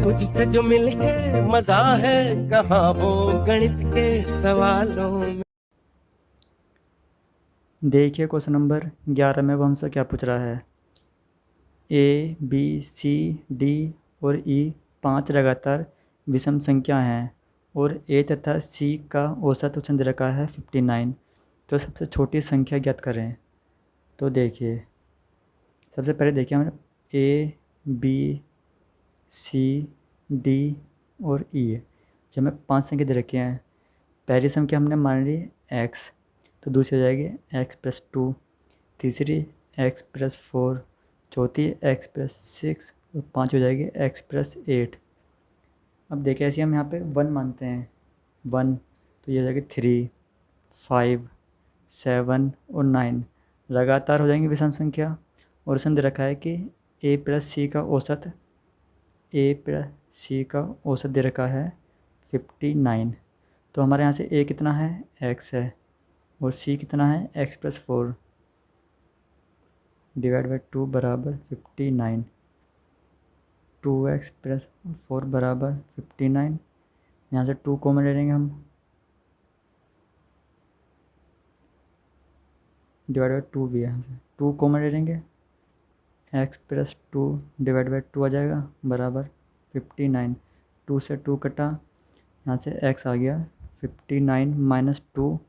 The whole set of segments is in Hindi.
तुझसे जो मिलके मजा है कहाँ वो गणित के सवालों में। देखिए क्वेश्चन नंबर 11 में वो हमसे क्या पूछ रहा है। ए बी सी डी और ई 5 लगातार विषम संख्या हैं और ए तथा सी का औसत उसने दे रखा है 59। तो सबसे छोटी संख्या ज्ञात करें। तो देखिए सबसे पहले देखिए हमें ए बी सी डी और ई जो हमें 5 संख्या दे रखी हैं। पहली संख्या हमने मान ली एक्स, तो दूसरी हो जाएगी x+2, तीसरी x+4, चौथी x+6 और 5 हो जाएगी x+8। अब देखिए ऐसे हम यहाँ पे 1 मानते हैं 1, तो ये हो जाएगी 3, 5, 7 और 9 लगातार हो जाएंगी विषम संख्या। और उसने दे रखा है कि ए प्लस सी का औसत दे रखा है 59। तो हमारे यहाँ से ए कितना है x है और सी कितना है x+4 डिवाइड बाई 2 बराबर 59। 2x+4 बराबर 59। यहाँ से 2 कॉमन ले लेंगे हम, डिवाइड बाई 2 भी है, यहाँ से 2 कॉमन ले लेंगे, x+2 डिवाइड बाई 2 आ जाएगा बराबर 59। 2 से 2 कटा, यहाँ से x आ गया 59 माइनस 2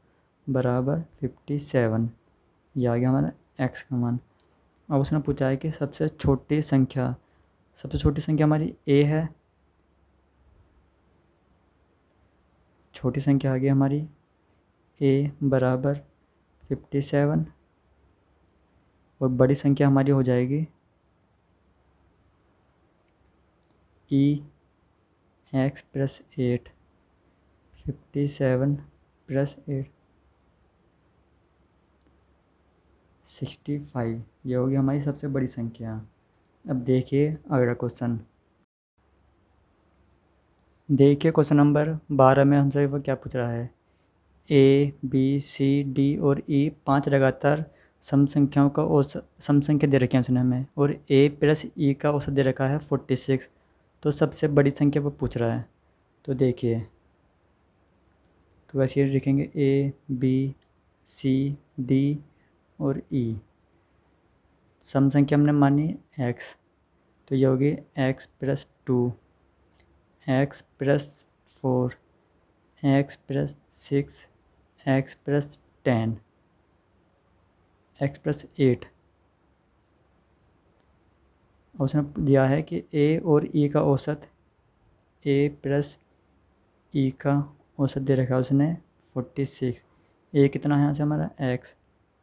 बराबर 57। ये आ गया हमारा x का मान। अब उसने पूछा है कि सबसे छोटी संख्या हमारी a है। छोटी संख्या आ गई हमारी a बराबर 57 और बड़ी संख्या हमारी हो जाएगी e x+8। 57 + 8 65। ये होगी हमारी सबसे बड़ी संख्या। अब देखिए अगला क्वेश्चन। देखिए क्वेश्चन नंबर 12 में हमसे वो क्या पूछ रहा है। ए बी सी डी और ई 5 लगातार सम संख्याओं का औसत सम संख्या दे रखी है उसने हमें, और ए प्लस ई का औसत दे रखा है 46। तो सबसे बड़ी संख्या वो पूछ रहा है। तो देखिए तो वैसे ही लिखेंगे ए बी सी डी और ई। सम संख्या हमने मानी x, तो ये होगी x+2, x+4, x+6, x+10, x+8। उसने दिया है कि a और e का औसत, a प्लस e का औसत दे रखा है उसने 46। a कितना है यहाँ से हमारा x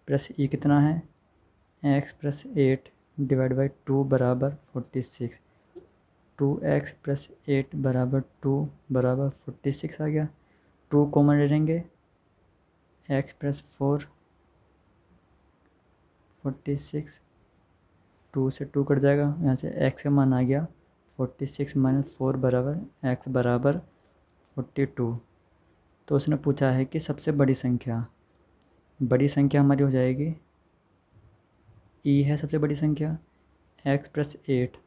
प्लस e कितना है x+8 डिवाइड बाई 2 बराबर 46। 2x+8 बराबर 2 बराबर 46 आ गया। 2 कॉमन ले लेंगे, x+4 46, 2 से 2 कट जाएगा, यहाँ से x का मान आ गया 46 माइनस 4 बराबर x बराबर 42। तो उसने पूछा है कि सबसे बड़ी संख्या हमारी हो जाएगी e है सबसे बड़ी संख्या x+8।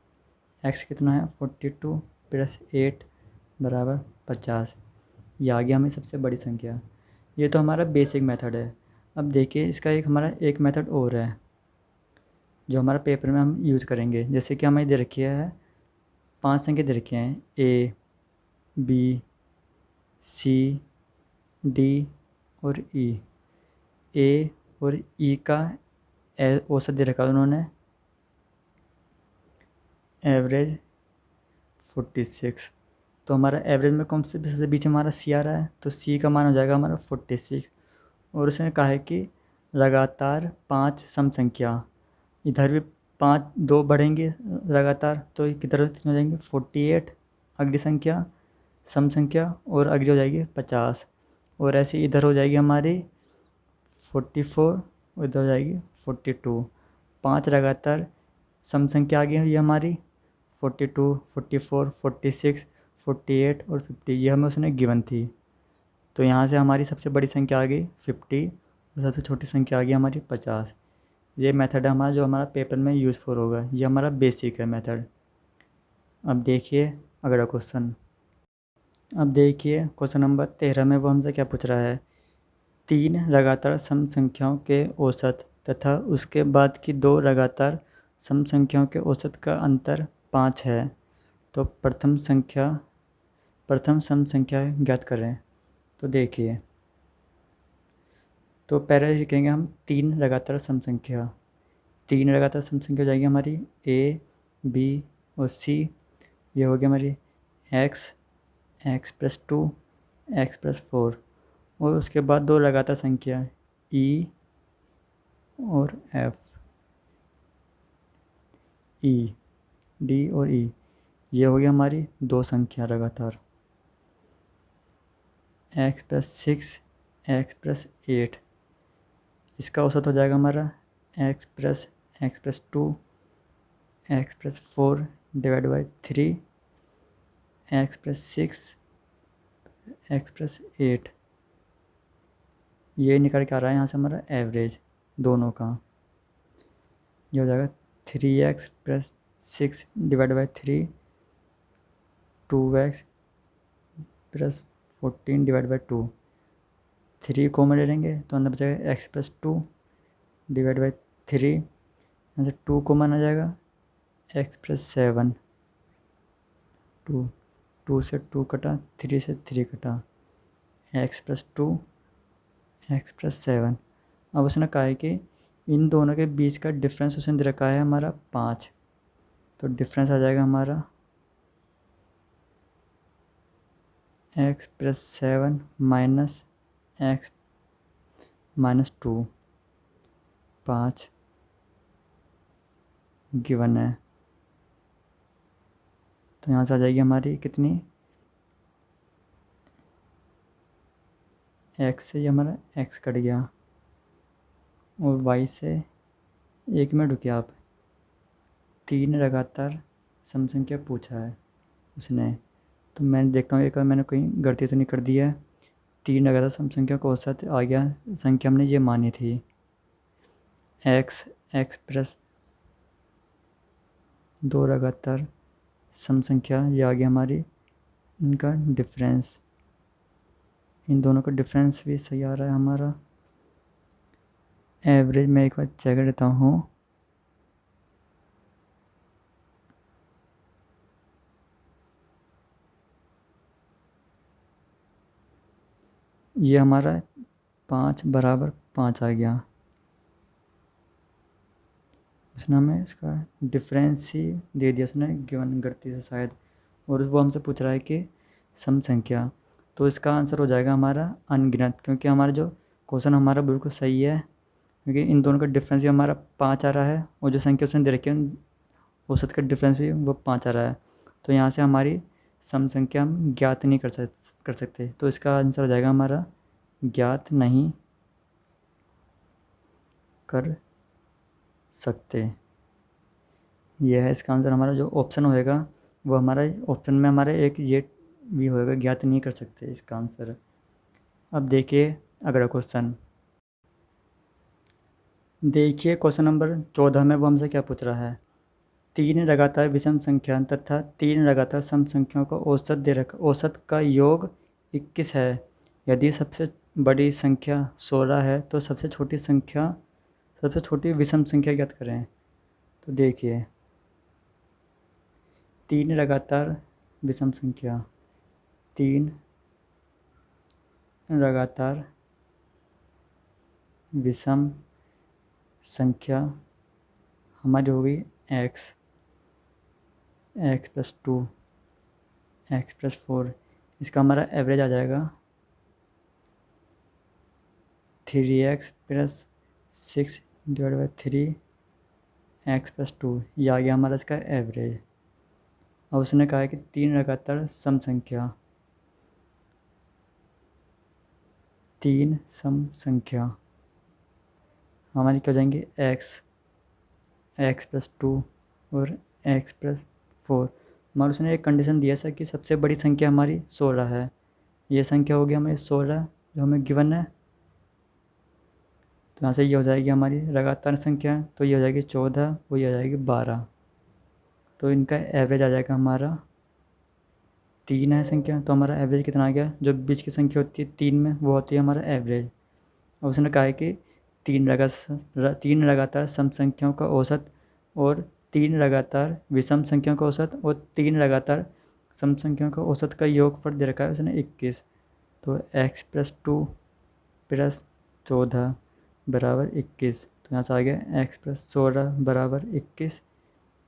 x कितना है 42 + 8 बराबर 50। ये आ गया हमें सबसे बड़ी संख्या। ये तो हमारा बेसिक मेथड है। अब देखिए इसका एक मेथड और है जो हमारा पेपर में हम यूज़ करेंगे। जैसे कि हमें दे रखी है 5 संख्या दे रखी हैं ए बी सी डी और ई। ए और ई का औसत दे रखा है उन्होंने एवरेज 46। तो हमारा एवरेज में कौन से सबसे बीच में हमारा सी आ रहा है, तो सी का मान हो जाएगा हमारा 46। और उसने कहा है कि लगातार 5 सम संख्या, इधर भी 5 2 बढ़ेंगे लगातार, तो किधर हो जाएंगे 48 अगली संख्या सम संख्या, और अगली हो जाएगी 50। और ऐसे इधर हो जाएगी हमारी 44 और इधर हो जाएगी 42। 5 लगातार सम संख्या आ गई है ये हमारी 42, 44, 46, 48 और 50। ये हमें उसने गिवन थी। तो यहाँ से हमारी सबसे बड़ी संख्या आ गई 50 और सबसे छोटी संख्या आ गई हमारी 50। ये मेथड है हमारा जो हमारा पेपर में यूज़फुल होगा। ये हमारा बेसिक है मेथड। अब देखिए अगला क्वेश्चन। अब देखिए क्वेश्चन नंबर 13 में वो हमसे क्या पूछ रहा है। 3 लगातार सम संख्याओं के औसत तथा उसके बाद की 2 लगातार सम संख्याओं के औसत का अंतर 5 है, तो प्रथम सम संख्या ज्ञात करें। तो देखिए, तो पहले लिखेंगे हम 3 लगातार सम संख्या। 3 लगातार सम संख्या हो जाएगी हमारी ए, बी और सी। ये हो गई हमारी एक्स, x+2, x+4, और उसके बाद 2 लगातार संख्या ई और एफ, ई, डी और ई। ये हो गई हमारी 2 संख्या लगातार x+6, x+8। इसका औसत हो जाएगा हमारा x+2, x+4 divide by 3, x+6, x+8। ये निकल के आ रहा है यहाँ से हमारा एवरेज दोनों का। ये हो जाएगा 3x+6 divide by 3, 2x+14 divide by 2। 3 common ले लेंगे तो अंदर बचेगा x+2 डिवाइड बाई 3। यहाँ से 2 कॉमन आ जाएगा, x+7, 2 से 2 कटा, 3 से 3 कटा, x+2, x+7। अब उसने कहा है कि इन दोनों के बीच का डिफरेंस उसने दे रखा है हमारा 5। तो डिफरेंस आ जाएगा हमारा x+7 माइनस x-2, 5 गिवन है। तो यहाँ से आ जाएगी हमारी कितनी, x से ये हमारा x कट गया और y से, एक मिनट रुकिए आप, 3 लगातार सम संख्या पूछा है उसने, तो मैं देखता हूँ एक बार मैंने कोई गलती तो नहीं कर दी है। 3 लगातार सम संख्या को औसत आ गया, संख्या हमने ये मानी थी x, x+ 2 लगातार सम संख्या, ये आ गया हमारी इनका डिफरेंस। इन दोनों का डिफरेंस भी सही आ रहा है हमारा। एवरेज मैं एक बार चेक कर लेता हूँ। ये हमारा 5 बराबर 5 आ गया। उसने हमें इसका डिफरेंस ही दे दिया उसने गिवन गलती से शायद, और वो हमसे पूछ रहा है कि सम संख्या। तो इसका आंसर हो जाएगा हमारा अनगिनत, क्योंकि हमारा जो क्वेश्चन हमारा बिल्कुल सही है, क्योंकि इन दोनों का डिफरेंस भी हमारा 5 आ रहा है और जो संख्या उसने दे रखी है औसत का डिफरेंस भी वो 5 आ रहा है। तो यहाँ से हमारी सम संख्या हम ज्ञात नहीं कर सकते। तो इसका आंसर हो जाएगा हमारा ज्ञात नहीं कर सकते। यह है इसका आंसर। हमारा जो ऑप्शन होएगा वो हमारा ऑप्शन में हमारा एक ये भी होएगा, ज्ञात नहीं कर सकते इसका आंसर। अब देखिए अगला क्वेश्चन। देखिए क्वेश्चन नंबर 14 में वो हमसे क्या पूछ रहा है। 3 लगातार विषम संख्या तथा 3 लगातार सम संख्याओं का औसत का योग 21 है। यदि सबसे बड़ी संख्या 16 है तो सबसे छोटी विषम संख्या ज्ञात करें। तो देखिए, 3 लगातार विषम संख्या, 3 लगातार विषम संख्या हमारी हो गई x+2, x+4। इसका हमारा एवरेज आ जाएगा 3x+6 डिवाइड बाई 3, x+2। ये आ गया हमारा इसका एवरेज। अब उसने कहा है कि 3 लगातार सम संख्या, 3 सम संख्या हमारी क्या हो जाएंगी x+2 और x+4। हमारे उसने एक कंडीशन दिया था कि सबसे बड़ी संख्या हमारी 16 है। ये संख्या हो गई हमारी 16 जो हमें गिवन है। तो यहाँ से ये हो जाएगी हमारी लगातार संख्या, तो ये हो जाएगी 14, वो ये हो जाएगी 12। तो इनका एवरेज आ जाएगा हमारा 3 है संख्या, तो हमारा एवरेज कितना आ गया? जो बीच की संख्या होती है 3 में, वो होती है हमारा एवरेज। अब उसने कहा है कि 3 लगातार सम संख्याओं का औसत और 3 लगातार विषम संख्याओं का औसत और 3 लगातार सम संख्याओं का औसत का योगफल दे रखा है उसने 21। तो x+2 + 14 बराबर 21। तो यहाँ से आ गया x+16 बराबर 21,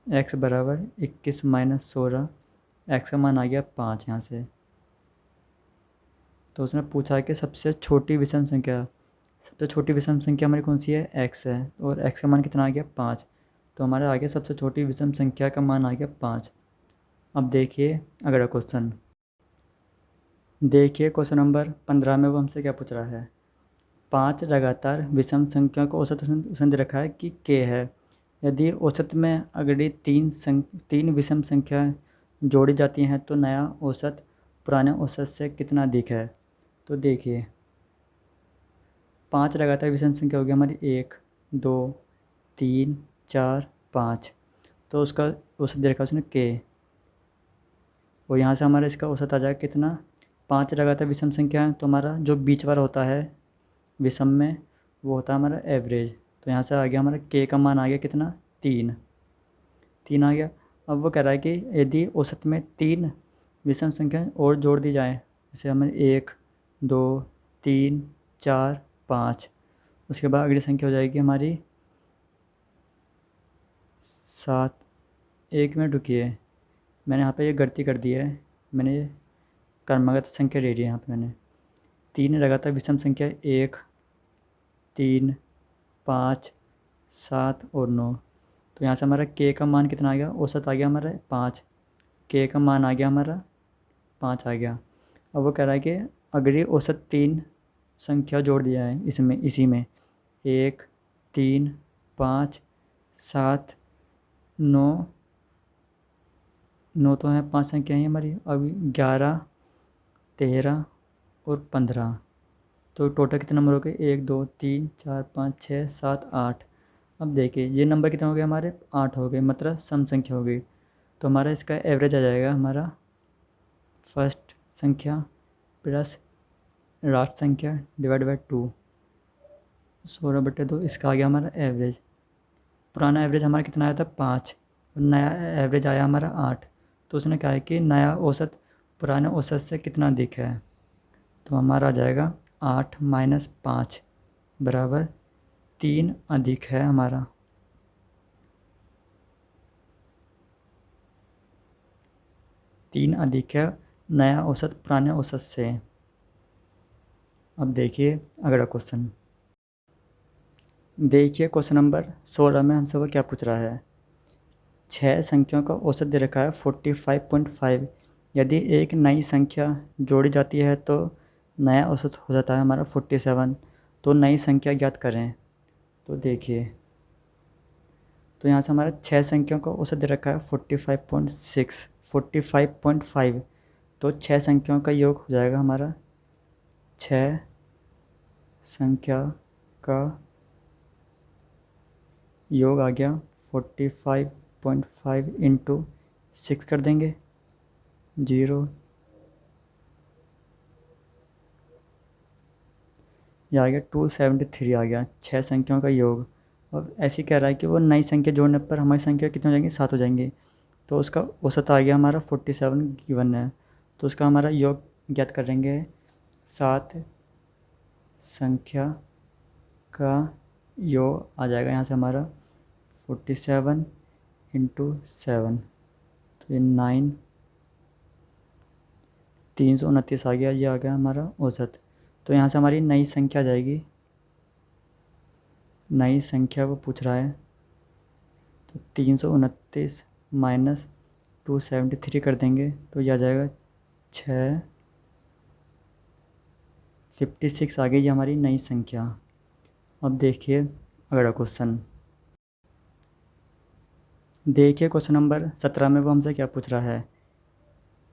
x बराबर 21 - 16, x का मान आ गया 5 यहाँ से। तो उसने पूछा है कि सबसे छोटी विषम संख्या हमारी कौन सी है? x है, और x का मान कितना आ गया? 5। तो हमारे आगे सबसे छोटी विषम संख्या का मान आ गया 5। अब देखिए अगला क्वेश्चन। देखिए क्वेश्चन नंबर 15 में वो हमसे क्या पूछ रहा है। 5 लगातार विषम संख्याओं का औसत उसने दे रखा है कि k है। यदि औसत में अगली 3 विषम संख्या जोड़ी जाती हैं तो नया औसत पुराने औसत से कितना अधिक है? तो देखिए 5 लगातार विषम संख्या होगी हमारी 1, 2, 3, 4, 5। तो उसका औसत दे रखा है उसने k, और यहाँ से हमारा इसका औसत आ जाएगा कितना? 5 लगातार विषम संख्या है तो हमारा जो बीच वाला होता है विषम में वो होता है हमारा एवरेज। तो यहाँ से आ गया हमारा k का मान आ गया कितना? 3 आ गया। अब वो कह रहा है कि यदि औसत में 3 विषम संख्या और जोड़ दी जाए, जैसे हमें 1, 2, 3, 4, 5, उसके बाद अगली संख्या हो जाएगी हमारी 7। 1 मिनट रुकिए, मैंने यहाँ पे ये गलती कर दी है, मैंने ये क्रमागत संख्या ले ली है यहाँ पे मैंने। 3 लगातार विषम संख्या 1, 3, 5, 7 और 9। तो यहाँ से हमारा k का मान कितना आ गया? औसत आ गया हमारा 5। k का मान आ गया हमारा 5 आ गया। अब वो कह रहा है कि अगली औसत 3 संख्या जोड़ दिया है इसी में 1, 3, 5, 7, 9 तो है 5 संख्या है हमारी। अब 11, 13 और 15, तो टोटल कितने नंबर हो गए? 1, 2, 3, 4, 5, 6, 7, 8। अब देखिए ये नंबर कितने हो गए हमारे? 8 हो गए, मतलब सम संख्या हो गई। तो हमारा इसका एवरेज आ जाएगा हमारा फर्स्ट संख्या प्लस लास्ट संख्या डिवाइड बाई 2, 16/2। इसका आ गया हमारा एवरेज। पुराना एवरेज हमारा कितना आया था? 5, और नया एवरेज आया हमारा 8। तो उसने कहा है कि नया औसत पुराने औसत से कितना अधिक है? तो हमारा आ जाएगा 8 - 5 बराबर 3 अधिक है हमारा। तीन अधिक है नया औसत पुराने औसत से। अब देखिए अगला क्वेश्चन। देखिए क्वेश्चन नंबर 16 में हमसे वो क्या पूछ रहा है। 6 संख्याओं का औसत दे रखा है 45.5। यदि एक नई संख्या जोड़ी जाती है तो नया औसत हो जाता है हमारा 47। तो नई संख्या ज्ञात करें। तो देखिए, तो यहाँ से हमारा 6 संख्याओं का औसत दे रखा है 45.5। तो 6 संख्याओं का योग हो जाएगा हमारा 6 संख्या का योग आ गया 45.5 × 6 कर देंगे 0। ये आ गया 273 आ गया 6 संख्याओं का योग। अब ऐसे कह रहा है कि वो नई संख्या जोड़ने पर हमारी संख्या कितनी हो जाएंगी? 7 हो जाएंगी। तो उसका औसत आ गया हमारा 47 गिवन है। तो उसका हमारा योग ज्ञात करेंगे 7 संख्या का योग आ जाएगा यहाँ से हमारा 47 × 7, तो ये 9, 329 आ गया। ये आ गया हमारा औसत। तो यहाँ से हमारी नई संख्या आ जाएगी, नई संख्या वो पूछ रहा है। तो 329 - 273 कर देंगे तो ये आ जाएगा 56 आ गई ये हमारी नई संख्या। अब देखिए अगला क्वेश्चन। देखिए क्वेश्चन नंबर 17 में वो हमसे क्या पूछ रहा है।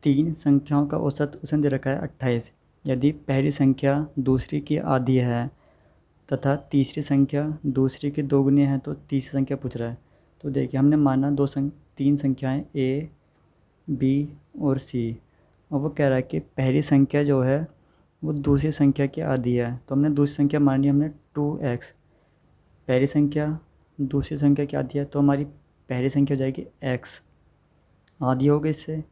3 संख्याओं का औसत उसने दे रखा है 28। यदि पहली संख्या दूसरी की आधी है तथा तीसरी संख्या दूसरी की दोगुनी है तो तीसरी संख्या पूछ रहा है। तो देखिए हमने माना 3 संख्याएं A, B और C। और वो कह रहा है कि पहली संख्या जो है वो दूसरी संख्या की आधी है। तो हमने दूसरी संख्या मान ली हमने 2x। पहली संख्या दूसरी संख्या की आधी है तो हमारी पहली संख्या हो जाएगी x, आधी हो गई इससे,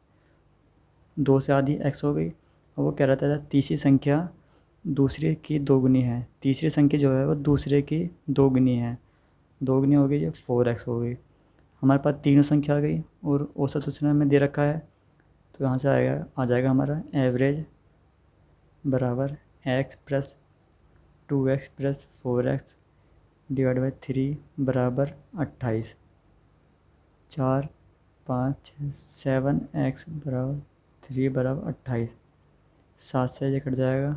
2 से आधी x हो गई। और वो कह रहा था तीसरी संख्या दूसरे की दोगुनी है। तीसरी संख्या जो है वो दूसरे की दोगुनी है, दोगुनी हो गई, ये 4x हो गई। हमारे पास तीनों संख्या आ गई और औसत उसने हमें दे रखा है। तो यहाँ से आ जाएगा हमारा एवरेज बराबर x plus 2x plus 4x divide by 3 बराबर 28। 4 5 7x बराबर 3 बराबर 28। 7 से ये कट जाएगा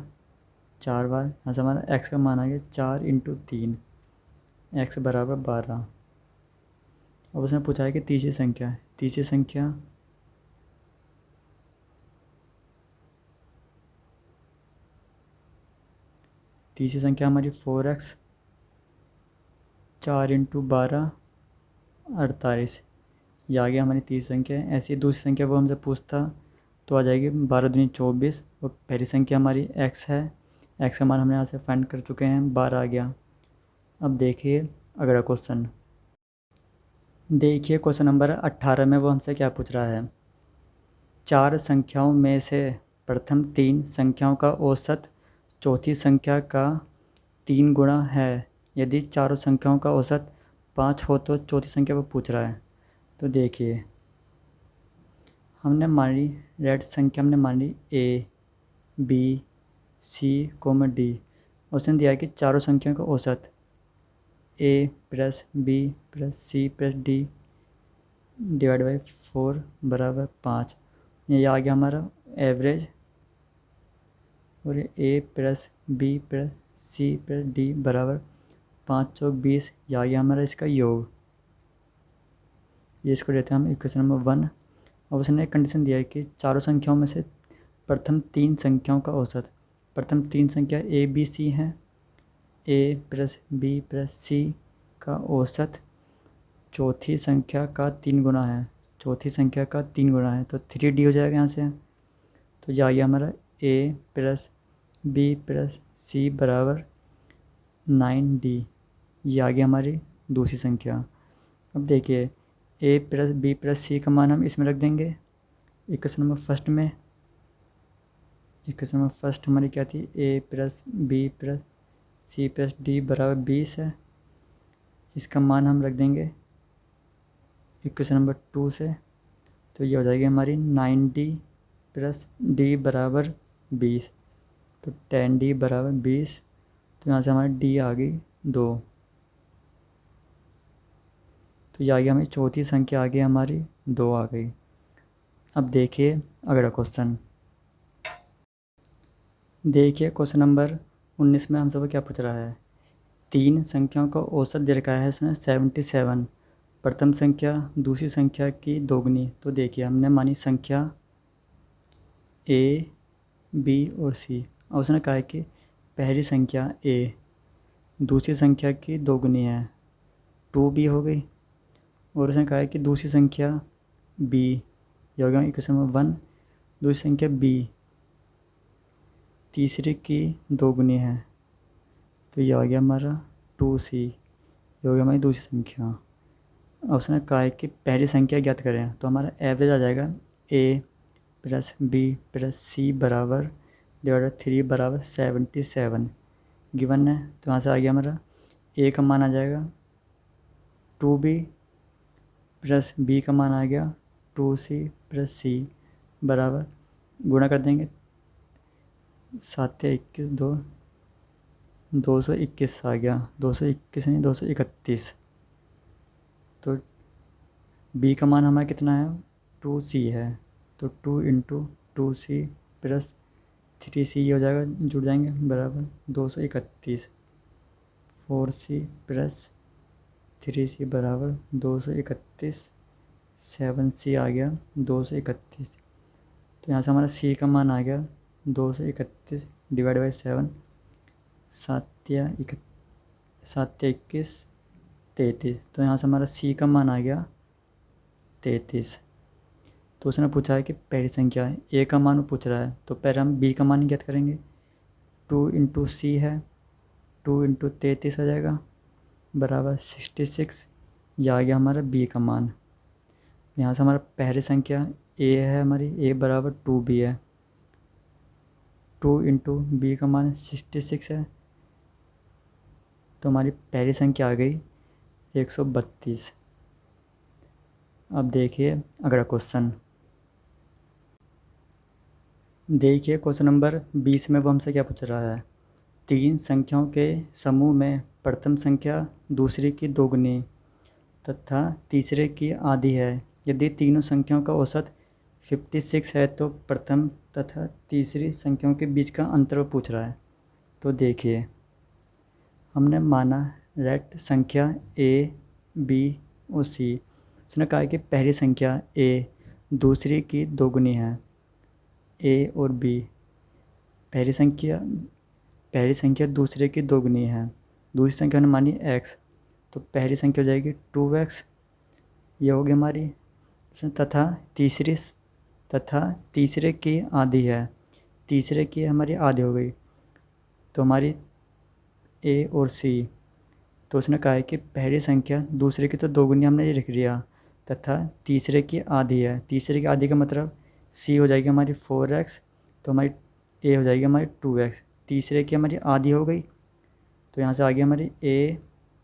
4 बार। यहाँ से हमारा x का मान आ गया 4 इंटू 3, x बराबर 12। अब उसने पूछा है कि तीसरी संख्या है। तीसरी संख्या हमारी 4x, 4 इंटू 12 48। ये आ गया हमारी तीसरी संख्या। ऐसी दूसरी संख्या वो हमसे पूछता तो आ जाएगी 12 दूनी 24। और पहली संख्या हमारी x है, x का मान हमने यहाँ से फाइंड कर चुके हैं, 12 आ गया। अब देखिए अगला क्वेश्चन। देखिए क्वेश्चन नंबर 18 में वो हमसे क्या पूछ रहा है। 4 संख्याओं में से प्रथम 3 संख्याओं का औसत चौथी संख्या का 3 गुणा है। यदि चारों संख्याओं का औसत 5 हो तो चौथी संख्या वो पूछ रहा है। तो देखिए हमने मान ली रेड संख्या, हमने मान ली a b c d। उसने दिया है कि चारों संख्याओं का औसत a plus b plus c plus d divide by 4 बराबर 5। ये आ गया हमारा एवरेज। और a plus b plus c plus d बराबर 5 चौक 20। ये आ गया हमारा इसका योग। ये इसको देते हैं हम इक्वेशन नंबर 1। और उसने एक कंडीशन दिया है कि चारों संख्याओं में से प्रथम 3 संख्याओं का औसत, प्रथम 3 संख्या a b c हैं, a plus b plus c का औसत चौथी संख्या का 3 गुना है। चौथी संख्या का 3 गुना है तो 3d हो जाएगा यहाँ से। तो ये आ गया हमारा a plus b plus c बराबर 9d। ये आ गया हमारी दूसरी संख्या। अब देखिए a plus b plus c का मान हम इसमें रख देंगे इक्वेशन नंबर फर्स्ट में। इक्वेशन नंबर फर्स्ट हमारी क्या थी, a plus b plus c plus d बराबर 20 है। इसका मान हम रख देंगे इक्वेशन नंबर 2 से। तो ये हो जाएगी हमारी 9d प्लस d बराबर 20। तो 10d बराबर 20। तो यहाँ से हमारी d आ गई 2। तो ये आ गया हमारी चौथी संख्या आ गई हमारी 2 आ गई। अब देखिए अगला क्वेश्चन। देखिए क्वेश्चन नंबर 19 में हम सब क्या पूछ रहा है। 3 संख्याओं का औसत दे रखा है इसमें 77। प्रथम संख्या दूसरी संख्या की दोगुनी। तो देखिए हमने मानी संख्या a b और c। और उसने कहा है कि पहली संख्या a दूसरी संख्या की दोगुनी है, 2b हो गई। और उसने कहा है कि दूसरी संख्या b, ये हो गया इक्वेशन नंबर 1। दूसरी संख्या b तीसरी की दोगुनी है तो ये आ गया हमारा 2c। ये हो गया हमारी दूसरी संख्या। और उसने कहा है कि पहली संख्या ज्ञात करें। तो हमारा एवरेज आ जाएगा a plus b plus c बराबर डिवाइड 3 बराबर 77 गिवन है। तो यहाँ से आ गया हमारा a का मान आ जाएगा 2b प्लस b का मान आ गया 2c प्लस c बराबर गुणा कर देंगे 7 या 21 221 आ गया। 221 नहीं 231। तो b का मान हमारा कितना है 2c है। तो 2 इंटू 2c प्लस 3c हो जाएगा, जुड़ जाएंगे बराबर 231। 4c प्लस 3c बराबर 231। 7c आ गया 231। तो यहाँ से हमारा c का मान आ गया 231 डिवाइड बाई 7। 7 या 21 33। तो यहाँ से हमारा c का मान आ गया 33। तो उसने पूछा है कि पहली संख्या ए का मान पूछ रहा है, तो पहले हम बी का मान ज्ञात करेंगे। 2 इंटू सी है, 2 इंटू 33 आ जाएगा बराबर 66। यह आ गया हमारा बी का मान। यहाँ से हमारा पहली संख्या ए है, हमारी ए बराबर 2b है। 2 इंटू बी का मान 66 है, तो हमारी पहली संख्या आ गई 132। अब देखिए अगला क्वेश्चन। देखिए क्वेश्चन नंबर 20 में वो हमसे क्या पूछ रहा है। 3 संख्याओं के समूह में प्रथम संख्या दूसरी की दोगुनी तथा तीसरे की आधी है। यदि तीनों संख्याओं का औसत 56 है तो प्रथम तथा तीसरी संख्याओं के बीच का अंतर पूछ रहा है। तो देखिए, हमने माना रेट संख्या ए, बी और सी। उसने कहा कि पहली संख्या ए दूसरी की दोगुनी है। ए और बी, पहली संख्या दूसरे की दोगुनी है। दूसरी संख्या हमने मानी एक्स, तो पहली संख्या हो जाएगी 2x, ये होगी हमारी। तथा तीसरे की आधी है, तीसरे की हमारी आधी हो गई, तो हमारी ए और सी। तो उसने कहा है कि पहली संख्या दूसरे की तो दोगुनी हमने ये लिख लिया, तथा तीसरे की आधी है। तीसरे की आधी का मतलब सी हो जाएगी हमारी 4x, तो हमारी ए हो जाएगी हमारी 2x। तीसरे की हमारी आधी हो गई, तो यहाँ से आ गई हमारी ए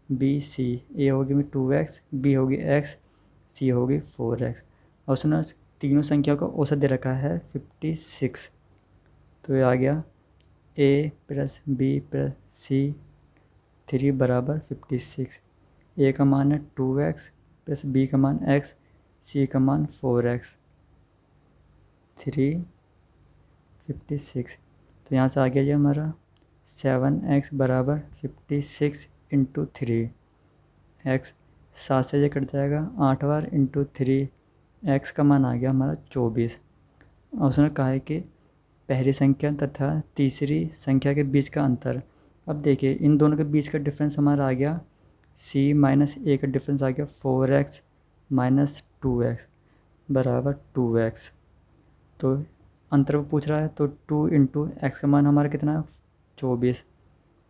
बी सी। ए होगी 2x, बी होगी x, सी होगी 4x। और उसने तीनों संख्याओं का औसत दे रखा है 56, तो ये आ गया ए प्लस बी प्लस सी 3 बराबर 56। ए का मान है 2x प्लस बी का मान x, सी का मान 4x, 3 56। तो यहाँ से आ गया ये हमारा 7x बराबर 56 इंटू 3 x। 7 से ये कट जाएगा 8 बार इंटू 3, x का मान आ गया हमारा 24। और उसने कहा है कि पहली संख्या तथा तीसरी संख्या के बीच का अंतर। अब देखिए इन दोनों के बीच का डिफरेंस हमारा आ गया c माइनस ए का डिफरेंस आ गया 4x माइनस 2x बराबर 2x। तो अंतर पूछ रहा है, तो 2 इंटू एक्स का मान हमारा कितना है 24,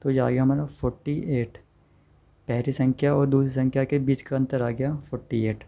तो ये आ गया हमारा 48। पहली संख्या और दूसरी संख्या के बीच का अंतर आ गया 48।